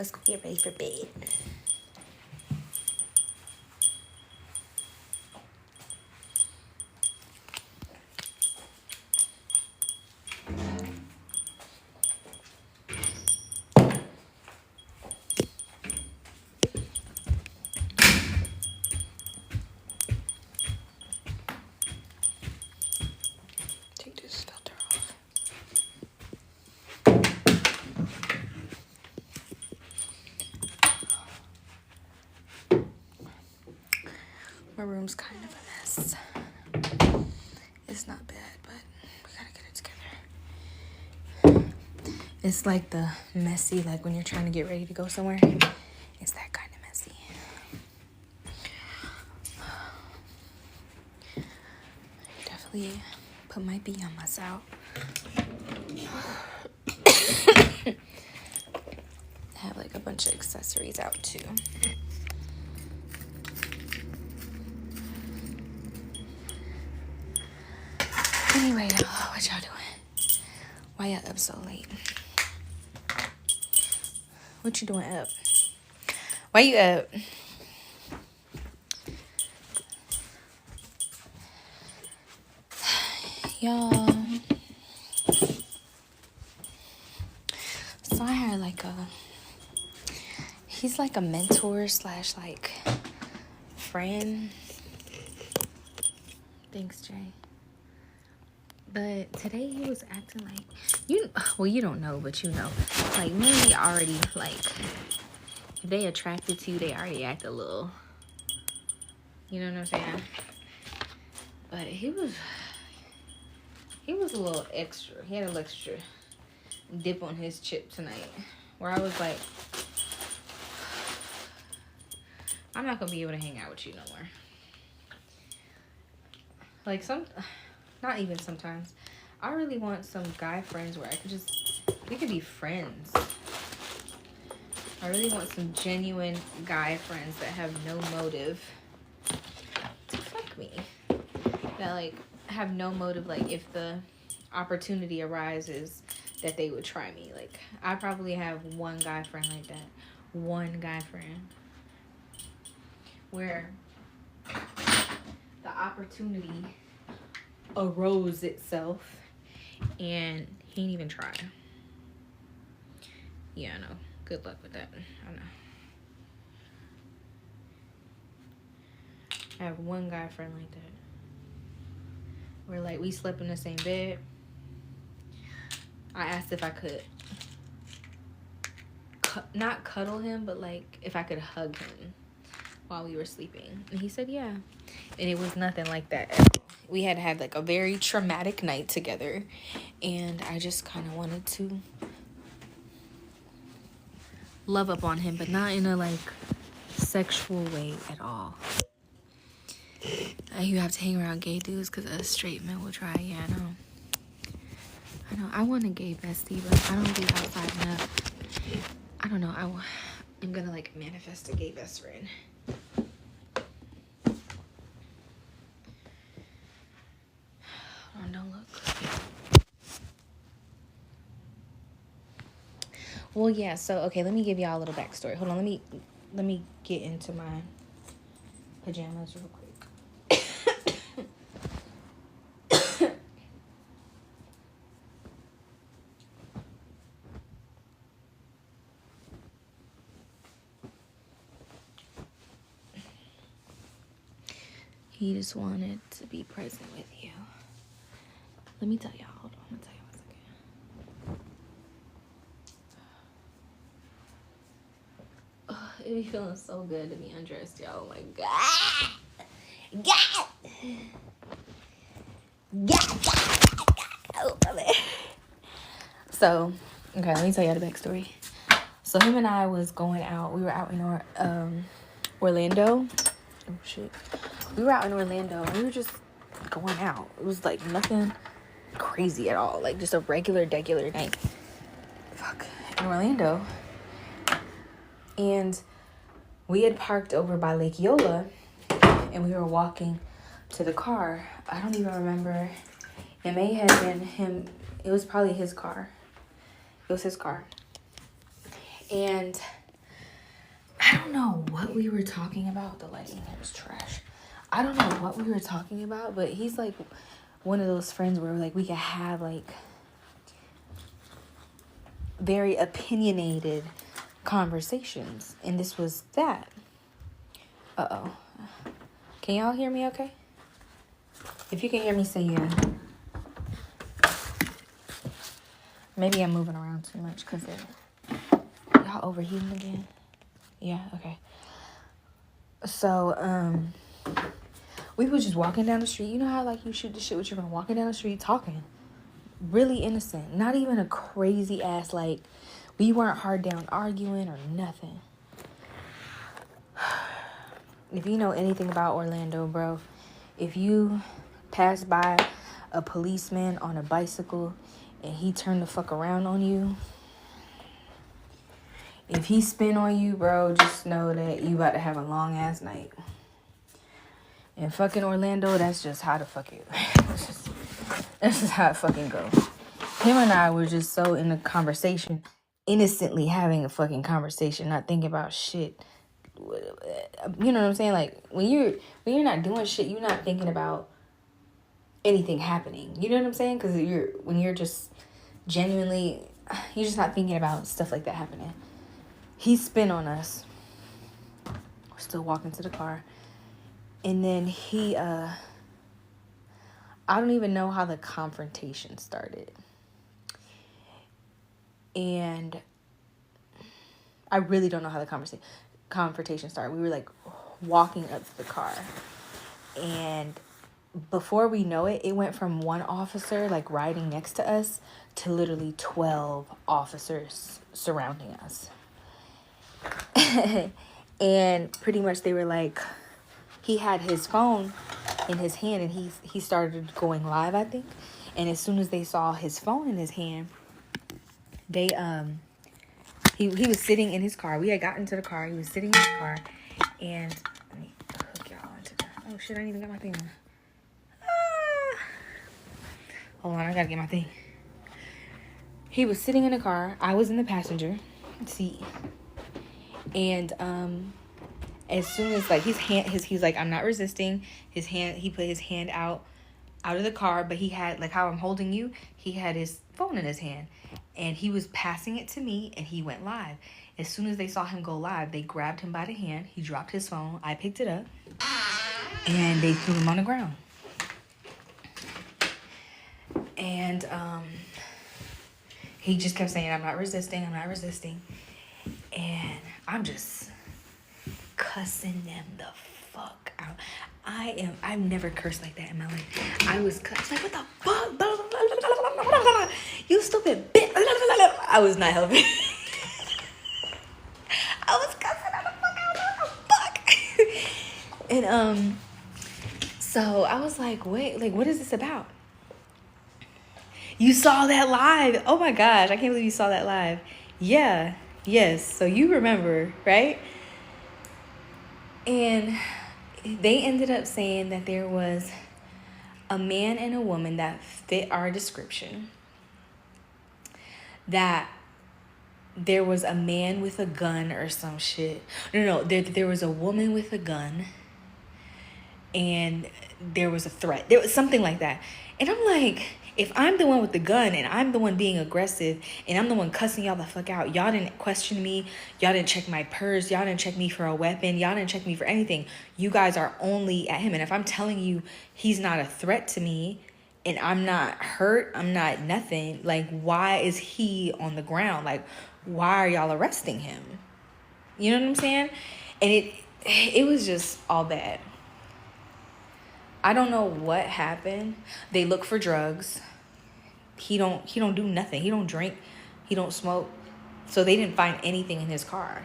Let's go get ready for bed. Take this filter off. My room's kind of a mess. It's not bad, but we gotta get it together. It's like the messy, like when you're trying to get ready to go somewhere. It's that kind of messy. Definitely put my pajamas out. I have like a bunch of accessories out too. Anyway, what y'all doing? Why y'all up so late? What you doing up? Why you up? Y'all. So I had like he's like a mentor slash like friend. Thanks, Jay. But today he was acting like, you don't know, but you know. Like, maybe already, like, if they attracted to you, they already act a little, you know what I'm saying? But he was a little extra. He had a little extra dip on his chip tonight. Where I was like, I'm not going to be able to hang out with you no more. Like, not even sometimes. I really want some guy friends where we could be friends. I really want some genuine guy friends that have no motive to fuck me. That, like, have no motive, like, if the opportunity arises, that they would try me. Like, I probably have one guy friend like that. One guy friend. Where the opportunity arose itself and he didn't even try. Yeah, I know. Good luck with that. I know. I have one guy friend like that. Where, like, we slept in the same bed. I asked if I could not cuddle him, but, like, if I could hug him while we were sleeping. And he said, yeah. And it was nothing like that at all. We had like a very traumatic night together. And I just kind of wanted to love up on him, but not in a, like, sexual way at all. You have to hang around gay dudes because a straight man will try. Yeah, I know. I want a gay bestie, but I don't be outside enough. I don't know. I'm gonna, like, manifest a gay best friend. Hold on, don't look. Well, yeah, so, okay, let me give y'all a little backstory. Hold on, let me get into my pajamas real quick. He just wanted to be present with you. Let me tell y'all. Hold on. I'm gonna tell you one second. It be feeling so good to be undressed, y'all. Oh my God. Oh, my bad. So, okay, let me tell y'all the backstory. So him and I was going out. We were out in Orlando. Oh shit. We were out in Orlando and we were just going out. It was like nothing crazy at all. Like just a regular night. In Orlando. And we had parked over by Lake Yola and we were walking to the car. I don't even remember. It may have been him. It was probably his car. It was his car. And I don't know what we were talking about. The lighting here is trash. I don't know what we were talking about, but he's like one of those friends where like we can have like very opinionated conversations, and this was that. Uh-oh. Can y'all hear me okay? If you can hear me, say yeah. Maybe I'm moving around too much because y'all overheating again. Yeah, okay. So, we were just walking down the street. You know how like you shoot the shit with your friend, walking down the street talking. Really innocent. Not even a crazy ass like we weren't hard down arguing or nothing. If you know anything about Orlando, bro, if you pass by a policeman on a bicycle and he turned the fuck around on you, if he spin on you, bro, just know that you about to have a long ass night. And fucking Orlando, that's just how the fuck it. That's just how it fucking goes. Him and I were just so in a conversation, innocently having a fucking conversation, not thinking about shit. You know what I'm saying? Like when you're not doing shit, you're not thinking about anything happening. You know what I'm saying? Because when you're just genuinely, you're just not thinking about stuff like that happening. He spin on us. We're still walking to the car, and then he I don't even know how the confrontation started, and I really don't know how the confrontation started. We were like walking up to the car, and before we know it, it went from one officer like riding next to us to literally 12 officers surrounding us. And pretty much they were like, he had his phone in his hand and he started going live, I think. And as soon as they saw his phone in his hand, they he was sitting in his car. We had gotten to the car. He was sitting in his car, and let me hook y'all into the. Oh shit! I didn't even got my thing on. Hold on, I gotta get my thing. He was sitting in the car. I was in the passenger seat, and as soon as like he's like, I'm not resisting. His hand, he put his hand out of the car, but he had like how I'm holding you. He had his phone in his hand, and he was passing it to me, and he went live. As soon as they saw him go live, they grabbed him by the hand. He dropped his phone. I picked it up, and they threw him on the ground. And he just kept saying, I'm not resisting. I'm not resisting. And I'm just cussing them the fuck out. I've never cursed like that in my life. I was like, what the fuck? You stupid bitch. I was not helping. I was cussing them the fuck out. What the fuck? And so I was like, wait, like what is this about? You saw that live. Oh my gosh, I can't believe you saw that live. Yeah. Yes. So you remember, right? And they ended up saying that there was a man and a woman that fit our description. That there was a man with a gun or some shit. No. There was a woman with a gun. And there was a threat. There was something like that. And I'm like, if I'm the one with the gun and I'm the one being aggressive and I'm the one cussing y'all the fuck out, y'all didn't question me, y'all didn't check my purse, y'all didn't check me for a weapon, y'all didn't check me for anything. You guys are only at him. And if I'm telling you he's not a threat to me and I'm not hurt, I'm not nothing, like why is he on the ground? Like why are y'all arresting him? You know what I'm saying? And it was just all bad. I don't know what happened. They look for drugs. He don't do nothing. He don't drink. He don't smoke. So they didn't find anything in his car.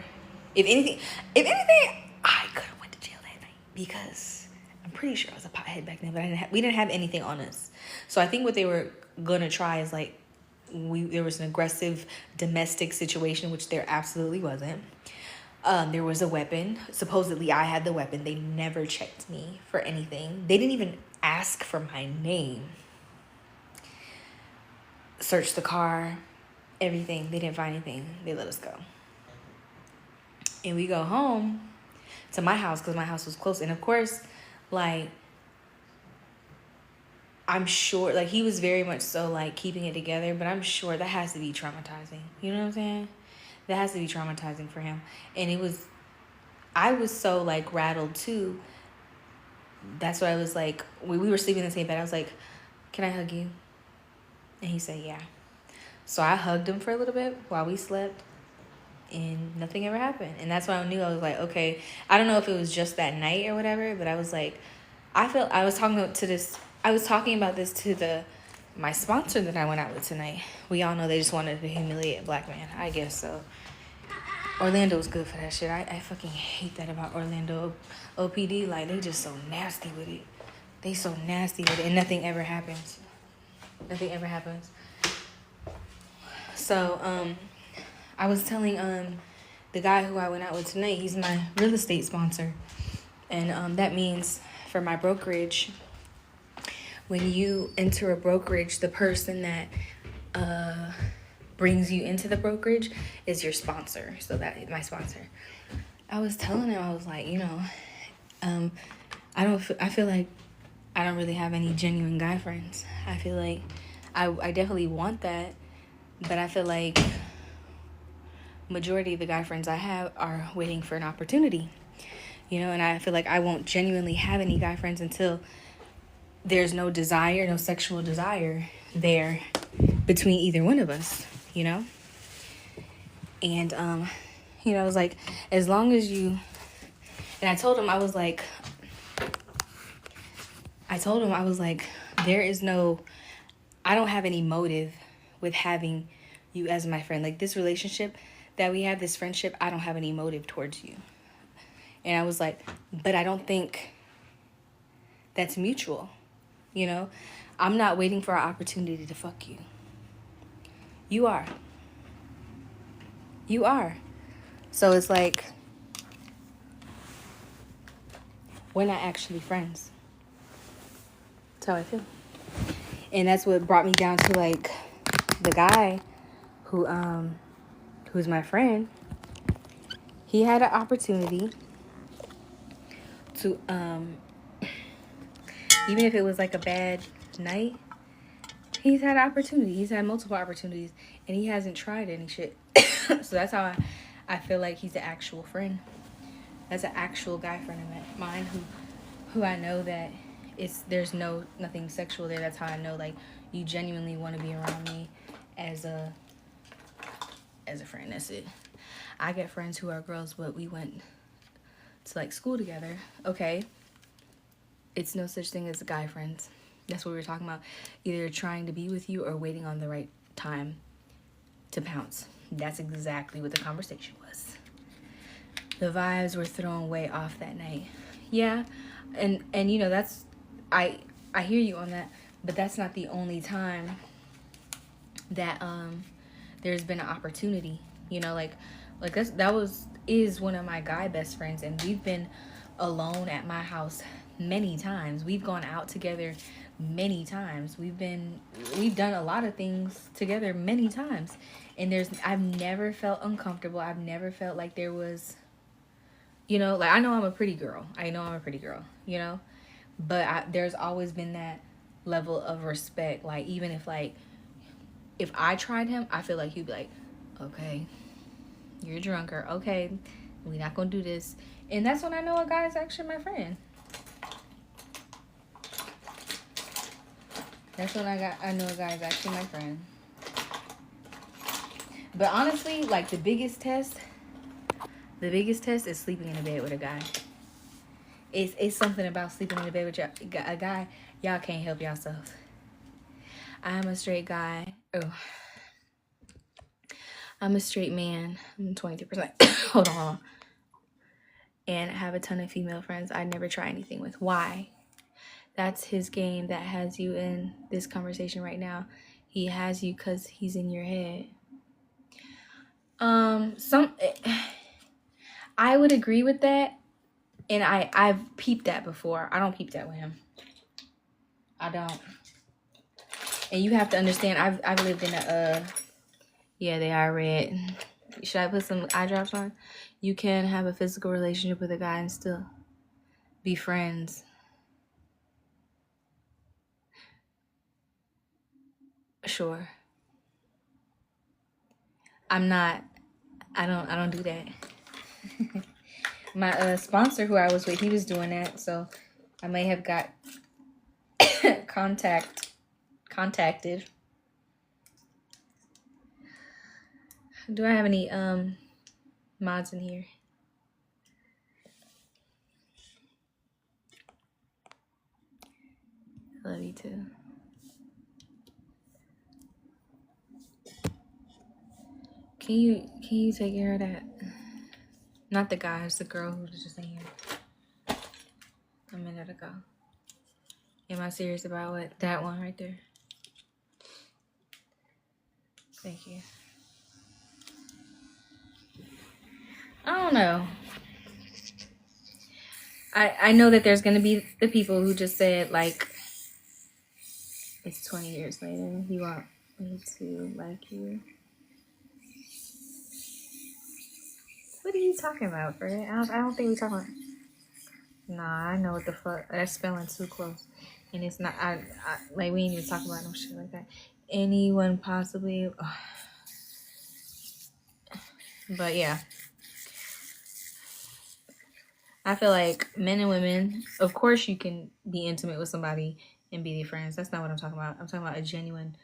If anything, I could have went to jail that night because I'm pretty sure I was a pothead back then, but we didn't have anything on us. So I think what they were gonna try is like there was an aggressive domestic situation, which there absolutely wasn't. There was a weapon. Supposedly I had the weapon. They never checked me for anything. They didn't even ask for my name. Searched the car, everything. They didn't find anything. They let us go. And we go home to my house because my house was close. And of course, like, I'm sure, like, he was very much so, like, keeping it together, but I'm sure that has to be traumatizing. You know what I'm saying? That has to be traumatizing for him. And I was so, like, rattled, too. That's why I was, like, when we were sleeping in the same bed, I was like, can I hug you? And he said, yeah. So I hugged him for a little bit while we slept, and nothing ever happened. And that's why I knew, I was like, okay, I don't know if it was just that night or whatever, but I was like, I was talking about this to my sponsor that I went out with tonight. We all know they just wanted to humiliate a black man. I guess so. Orlando's good for that shit. I fucking hate that about Orlando OPD. Like, they just so nasty with it. They so nasty with it, and nothing ever happens. Nothing ever happens. So, I was telling the guy who I went out with tonight, he's my real estate sponsor. And that means for my brokerage, when you enter a brokerage, the person that brings you into the brokerage is your sponsor. So that is my sponsor. I was telling him, I was like, you know, I feel like I don't really have any genuine guy friends. I feel like I definitely want that, but I feel like majority of the guy friends I have are waiting for an opportunity, you know, and I feel like I won't genuinely have any guy friends until there's no desire, no sexual desire there between either one of us, you know? And, you know, I was like, as long as you, and I told him, I was like, there is no, I don't have any motive with having you as my friend. Like, this relationship that we have, this friendship, I don't have any motive towards you. And I was like, but I don't think that's mutual, you know? I'm not waiting for our opportunity to fuck you. You are. You are. So it's like, we're not actually friends. That's how I feel. And that's what brought me down to, like, the guy who's my friend. He had an opportunity to, even if it was like a bad night, he's had an opportunity. He's had multiple opportunities, and he hasn't tried any shit. So that's how I feel like he's an actual friend. That's an actual guy friend of mine who I know that there's nothing sexual there. That's how I know, like, you genuinely want to be around me as a friend. That's it. I get friends who are girls, but we went to, like, school together. Okay. It's no such thing as guy friends. That's what we were talking about. Either trying to be with you or waiting on the right time to pounce. That's exactly what the conversation was. The vibes were thrown way off that night. Yeah. And you know, that's, I hear you on that, but that's not the only time that there's been an opportunity. You know, like is one of my guy best friends, and we've been alone at my house many times. We've gone out together many times. We've done a lot of things together many times, and I've never felt uncomfortable. I've never felt like there was, you know, like, I know I'm a pretty girl, you know, but there's always been that level of respect. Like, even if I tried him, I feel like he'd be like, okay, you're drunker, okay, we're not gonna do this. And that's when I know a guy is actually my friend. That's when I know a guy is actually my friend. But honestly, like, the biggest test is sleeping in a bed with a guy. It's something about sleeping in a bed with a guy. Y'all can't help yourself. I'm a straight guy. Oh, I'm a straight man. I'm 23%. Hold on. And I have a ton of female friends I never try anything with. Why? That's his game that has you in this conversation right now. He has you because he's in your head. I would agree with that. And I've peeped that before. I don't peep that with him. I don't. And you have to understand, I've lived in yeah, they are red. Should I put some eye drops on? You can have a physical relationship with a guy and still be friends. Sure. I don't do that. My sponsor who I was with, he was doing that, so I may have got contacted. Do I have any mods in here? I love you too. Can you take care of that? Not the guy, it's the girl who was just in here a minute ago. Am I serious about what? That one right there. Thank you. I don't know. I know that there's gonna be the people who just said like it's 20 years later. You want me to like you? What are you talking about, Fred? I don't think we're talking about. Nah, I know what the fuck. That's spelling too close. And it's not, like, we ain't even talking about no shit like that. Anyone possibly. But yeah. I feel like men and women, of course you can be intimate with somebody and be their friends. That's not what I'm talking about. I'm talking about a genuine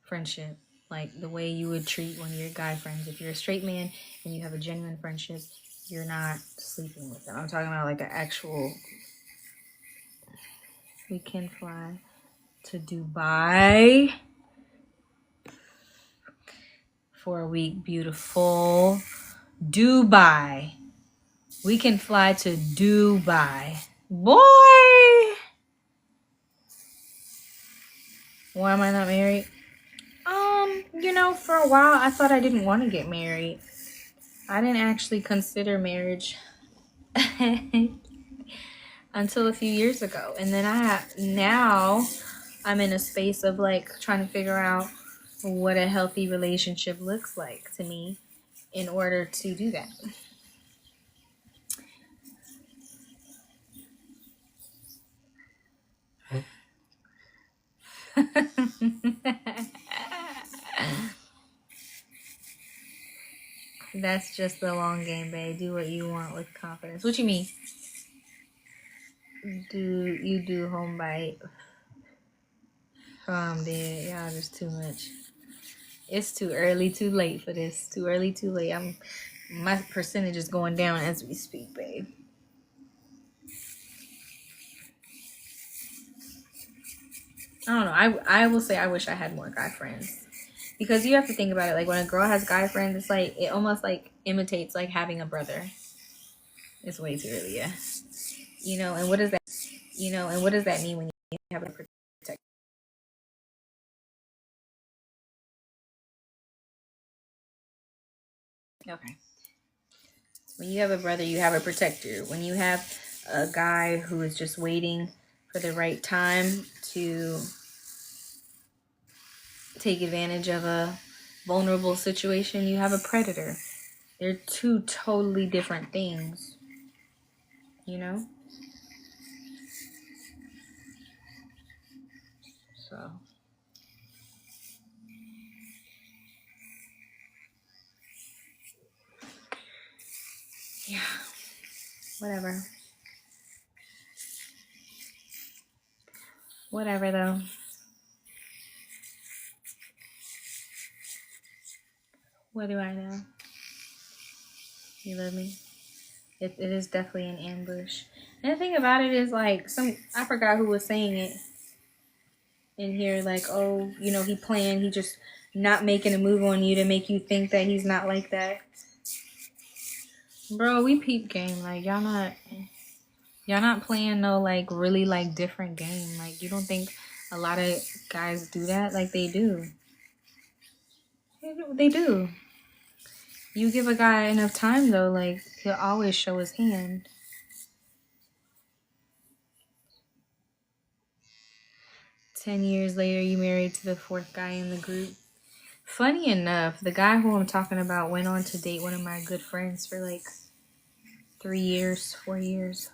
friendship. Like the way you would treat one of your guy friends. If you're a straight man and you have a genuine friendship, you're not sleeping with them. I'm talking about like an actual. We can fly to Dubai for a week. Beautiful. Dubai. We can fly to Dubai. Boy! Why am I not married? For a while I thought I didn't want to get married. I didn't actually consider marriage until a few years ago. And then now I'm in a space of like trying to figure out what a healthy relationship looks like to me in order to do that. That's just the long game, babe. Do what you want with confidence. What you mean? Do home bite? Oh, I'm dead. Y'all just too much. It's too early, too late for this. Too early, too late. My percentage is going down as we speak, babe. I don't know. I will say I wish I had more guy friends. Because you have to think about it. Like when a girl has guy friends, it's like it almost like imitates like having a brother. It's way too early, yeah. And what does that mean when you have a protector? Okay. When you have a brother, you have a protector. When you have a guy who is just waiting for the right time to take advantage of a vulnerable situation, you have a predator. They're two totally different things, So, yeah, whatever. Whatever, though. What do I know? You love me? It is definitely an ambush. And the thing about it is, like, I forgot who was saying it in here, like, oh, he planned, he just not making a move on you to make you think that he's not like that. Bro, we peep game. Like, y'all not playing no, like, really, like, different game. Like, you don't think a lot of guys do that? Like, they do. They do. You give a guy enough time, though, like, he'll always show his hand. "10 years later, you married to the fourth guy in the group." Funny enough, the guy who I'm talking about went on to date one of my good friends for like 3 years, 4 years.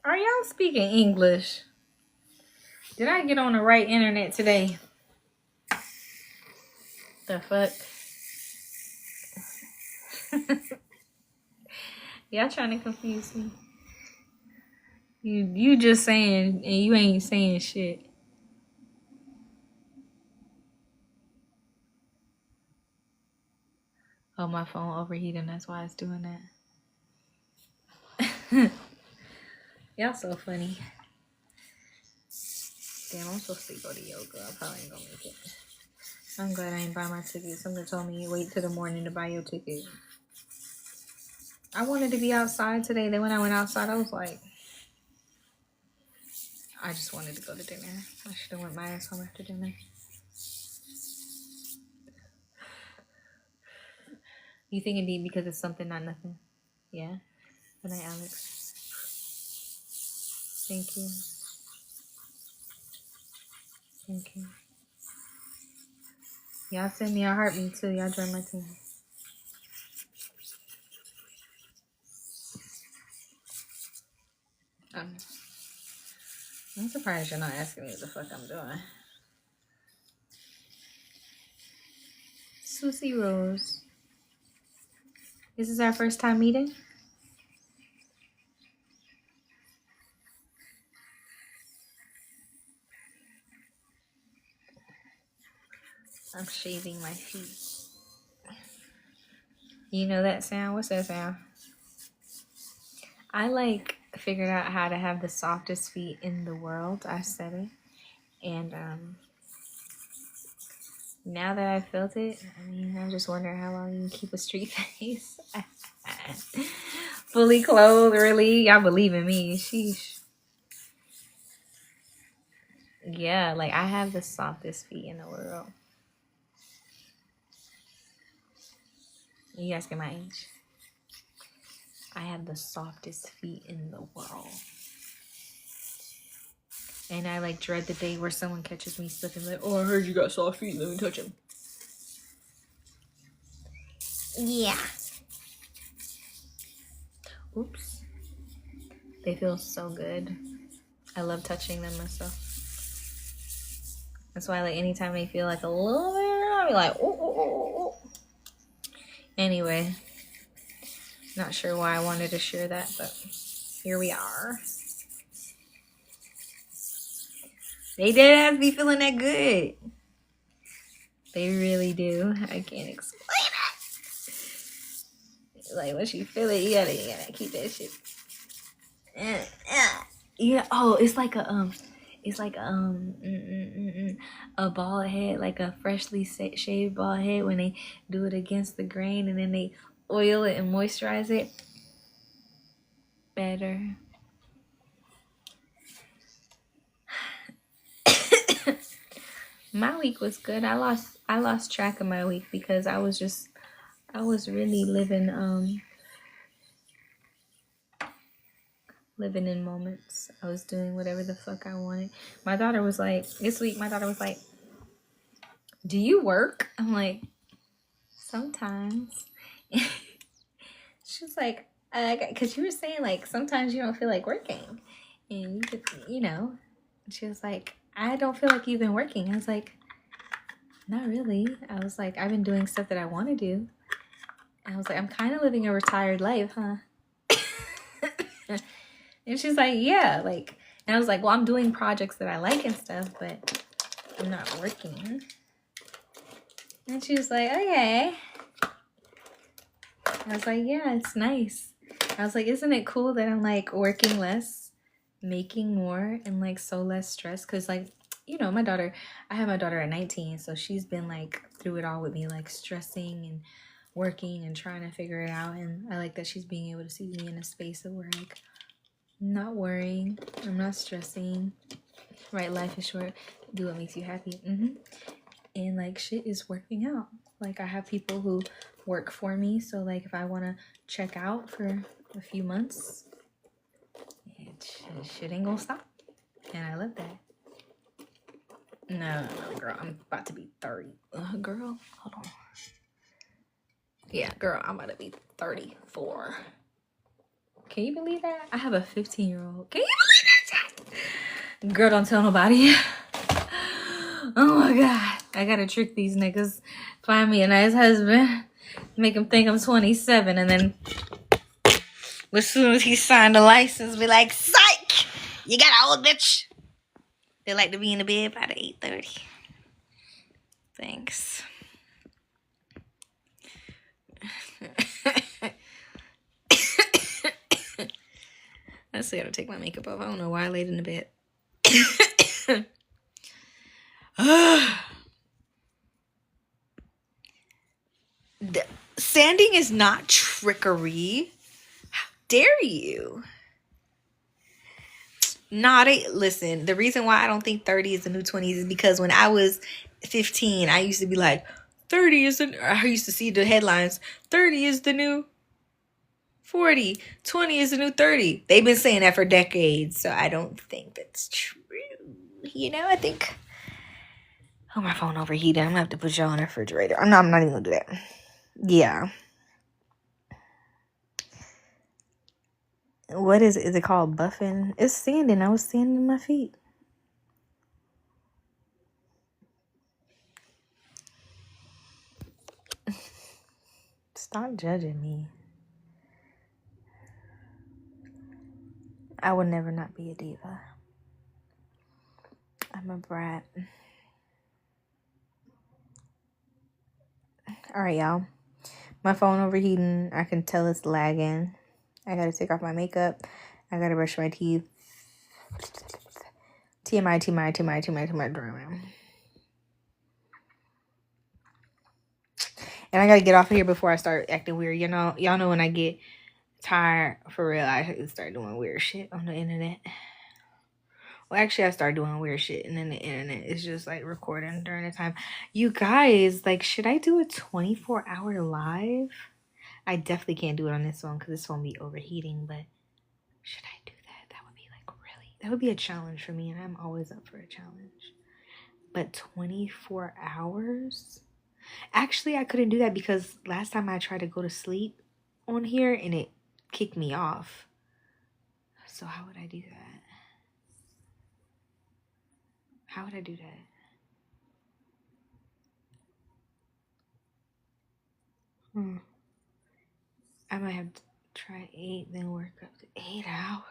Are y'all speaking English? Did I get on the right internet today? The fuck? Y'all trying to confuse me. You just saying and you ain't saying shit. Oh, my phone overheating, that's why it's doing that. Y'all so funny. Damn, I'm supposed to go to yoga. I probably ain't gonna make it. I'm glad I ain't buy my ticket. Somebody told me you wait till the morning to buy your ticket. I wanted to be outside today. Then when I went outside, I was like, I just wanted to go to dinner. I should have went my ass home after dinner. You think it'd be because it's something, not nothing? Yeah. Good night, Alex. Thank you. Thank you. Y'all send me a heartbeat too. Y'all join my team. I'm surprised you're not asking me what the fuck I'm doing. Susie Rose. This is our first time meeting? I'm shaving my feet. You know that sound? What's that sound? I figured out how to have the softest feet in the world. I said it. And now that I felt it, I mean, I'm just wondering how long you can keep a straight face. Fully clothed, really? Y'all believe in me. Sheesh. Yeah, like I have the softest feet in the world. You asking my age? I have the softest feet in the world. And I dread the day where someone catches me slipping, like, oh, I heard you got soft feet, let me touch them. Yeah. Oops. They feel so good. I love touching them myself. That's why anytime they feel a little bit, I'll be like, oh. Anyway. Not sure why I wanted to share that, but here we are. They did have to be feeling that good. They really do. I can't explain it. Once you feel it, you gotta keep that shit. Yeah. Oh, it's like a bald head, like a freshly shaved bald head when they do it against the grain and then they oil it and moisturize it. Better. My week was good. I lost track of my week because I was really living in moments. I was doing whatever the fuck I wanted. My daughter was like, this week my daughter was like, do you work? I'm like, sometimes. She was like, because you were saying sometimes you don't feel like working, and you could, she was like, I don't feel like you've been working. I was like, not really. I was like, I've been doing stuff that I want to do. And I was like, I'm kind of living a retired life, huh? And she's like, yeah, and I was like, well, I'm doing projects that I like and stuff, but I'm not working. And she was like, okay. I was like, yeah, it's nice. I was like, isn't it cool that I'm working less, making more, and so less stress? Because my daughter, I had my daughter at 19, so she's been through it all with me, stressing and working and trying to figure it out. And I like that she's being able to see me in a space of where I'm not worrying, I'm not stressing. Right, life is short. Do what makes you happy. and like shit is working out. Like I have people who work for me, so like if I want to check out for a few months, shit ain't gonna stop, and I love that. No, girl, I'm about to be 30. Girl, hold on. Yeah, girl, I'm about to be 34. Can you believe that? I have a 15-year-old. Can you believe that? Girl, don't tell nobody. Oh my God. I gotta trick these niggas. Find me a nice husband. Make him think I'm 27. And then as soon as he signed the license, be like, psych! You got an old bitch. They like to be in the bed by the 8:30. Thanks. I still gotta take my makeup off. I don't know why I laid in the bed. Sanding is not trickery. How dare you? Listen, the reason why I don't think 30 is the new 20s is because when I was 15, I used to be like, 30 is I used to see the headlines, 30 is the new 40, 20 is the new 30. They've been saying that for decades, so I don't think that's true. You know, I think... Oh, my phone overheated. I'm gonna have to put y'all in the refrigerator. I'm not even gonna do that. Yeah. What is it? Is it called buffing? It's sanding. I was sanding my feet. Stop judging me. I would never not be a diva. I'm a brat. Alright, y'all. My phone overheating. I can tell it's lagging. I gotta take off my makeup. I gotta brush my teeth. TMI. And I gotta get off of here before I start acting weird. You know, y'all know when I get tired, for real, I start doing weird shit on the internet. Well, actually, I started doing weird shit, and then the internet is just like recording during the time. You guys, like, should I do a 24-hour live? I definitely can't do it on this one because this won't be overheating, but should I do that? That would be like that would be a challenge for me, and I'm always up for a challenge. But 24 hours? Actually, I couldn't do that because last time I tried to go to sleep on here and it kicked me off. So how would I do that? How would I do that? I might have to try 8, then work up to 8 hours.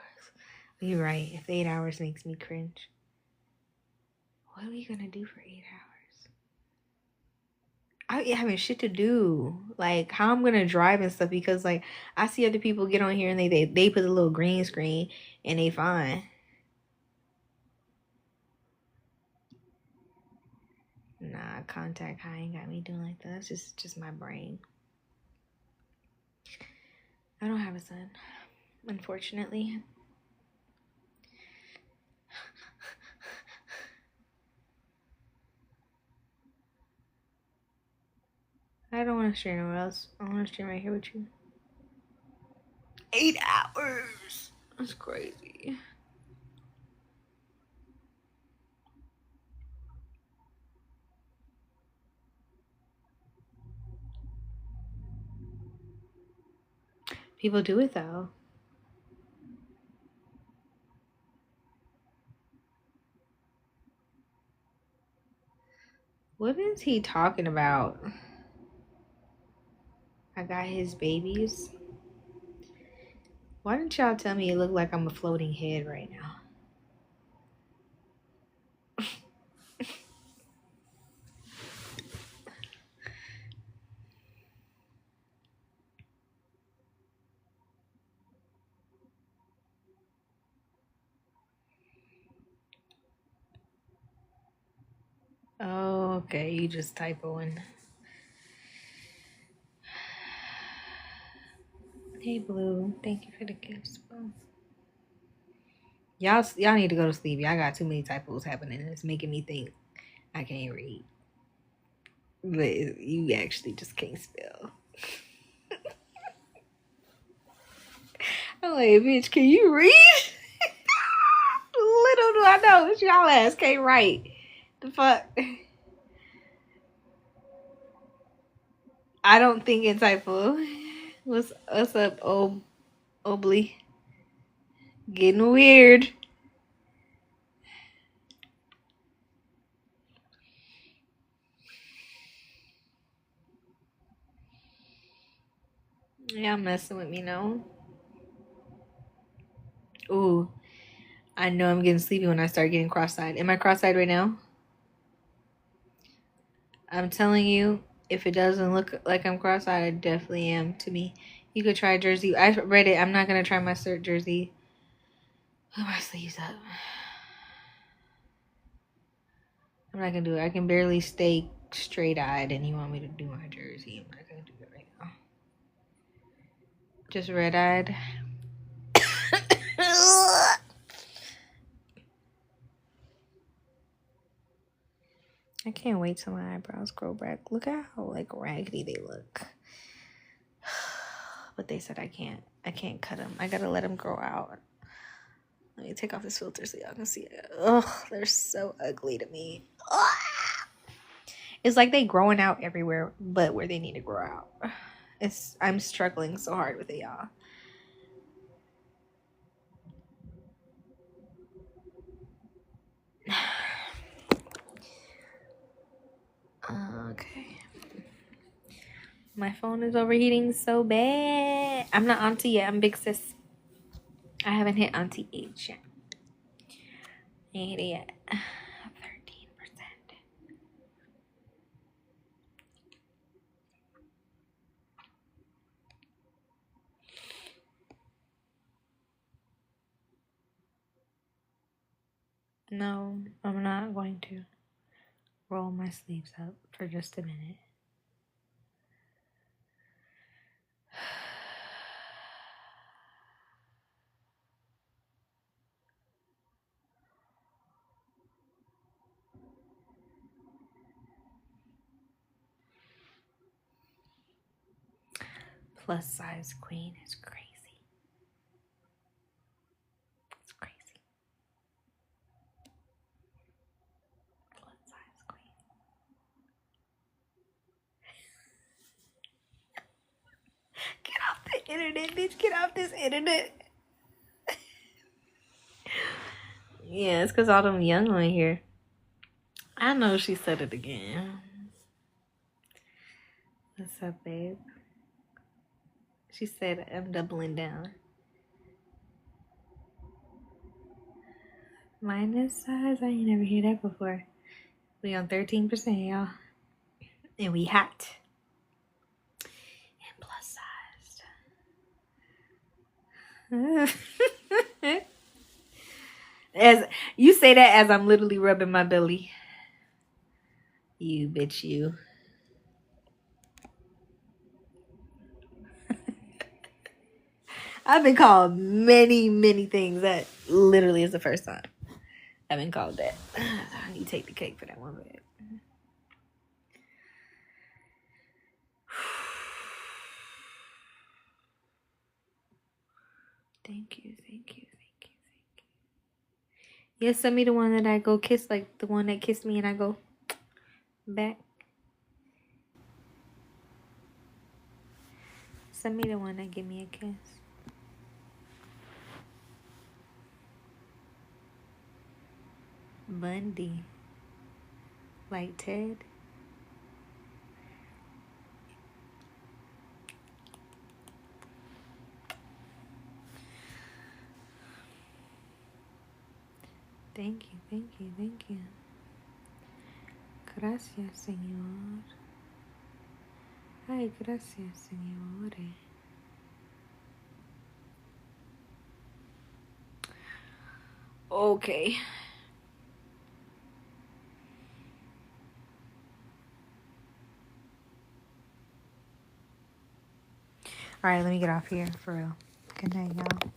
You're right. If 8 hours makes me cringe, what are we gonna do for 8 hours? I ain't having shit to do. Like, how I'm gonna drive and stuff because, like, I see other people get on here and they put a little green screen and they fine. Nah, contact high ain't got me doing like that. That's just my brain. I don't have a son, unfortunately. I don't want to stream anywhere else. I want to stream right here with you. 8 hours. That's crazy. People do it though. What is he talking about? I got his babies. Why didn't y'all tell me it looked like I'm a floating head right now? Oh, okay. You just typoing. Hey, Blue. Thank you for the gifts, bro. Y'all need to go to sleep. Y'all got too many typos happening. It's making me think I can't read. But you actually just can't spell. I'm like, bitch, can you read? Little do I know that y'all ass can't write. The fuck? I don't think it's typo. What's up, Obly? Getting weird. Y'all messing with me now. Ooh, I know I'm getting sleepy when I start getting cross-eyed. Am I cross-eyed right now? I'm telling you, if it doesn't look like I'm cross-eyed, I definitely am to me. You could try jersey. I read it. I'm not going to try my shirt jersey. Put my sleeves up. I'm not going to do it. I can barely stay straight-eyed and you want me to do my jersey. I'm not going to do it right now. Just red-eyed. I can't wait till my eyebrows grow back. Look at how like raggedy they look. But they said I can't cut them. I gotta let them grow out. Let me take off this filter so y'all can see it. Ugh, they're so ugly to me. Ugh. It's like they growing out everywhere but where they need to grow out. I'm struggling so hard with it, y'all. Okay. My phone is overheating so bad. I'm not auntie yet. I'm big sis. I haven't hit auntie age yet. I ain't hit it yet. 13%. No, I'm not going to roll my sleeves up for just a minute. Plus size queen is crazy. It's crazy. Plus size queen. Get off the internet, bitch. Get off this internet. Yeah, it's because all them young on here. I know she said it again. What's up, babe? She said I'm doubling down. Minus size? I ain't never heard that before. We on 13%, y'all. And we hot. And plus sized. As you say that as I'm literally rubbing my belly. You bitch, you. I've been called many, many things. That literally is the first time I've been called that. I need to take the cake for that one, babe. Thank you, thank you, thank you, thank you. Yeah, send me the one that I go kiss, like the one that kissed me and I go back. Send me the one that give me a kiss. Bundy. Like Ted. Thank you, thank you, thank you. Gracias, señor. Ay, gracias, señores. Okay. All right, let me get off here for real. Good night, y'all.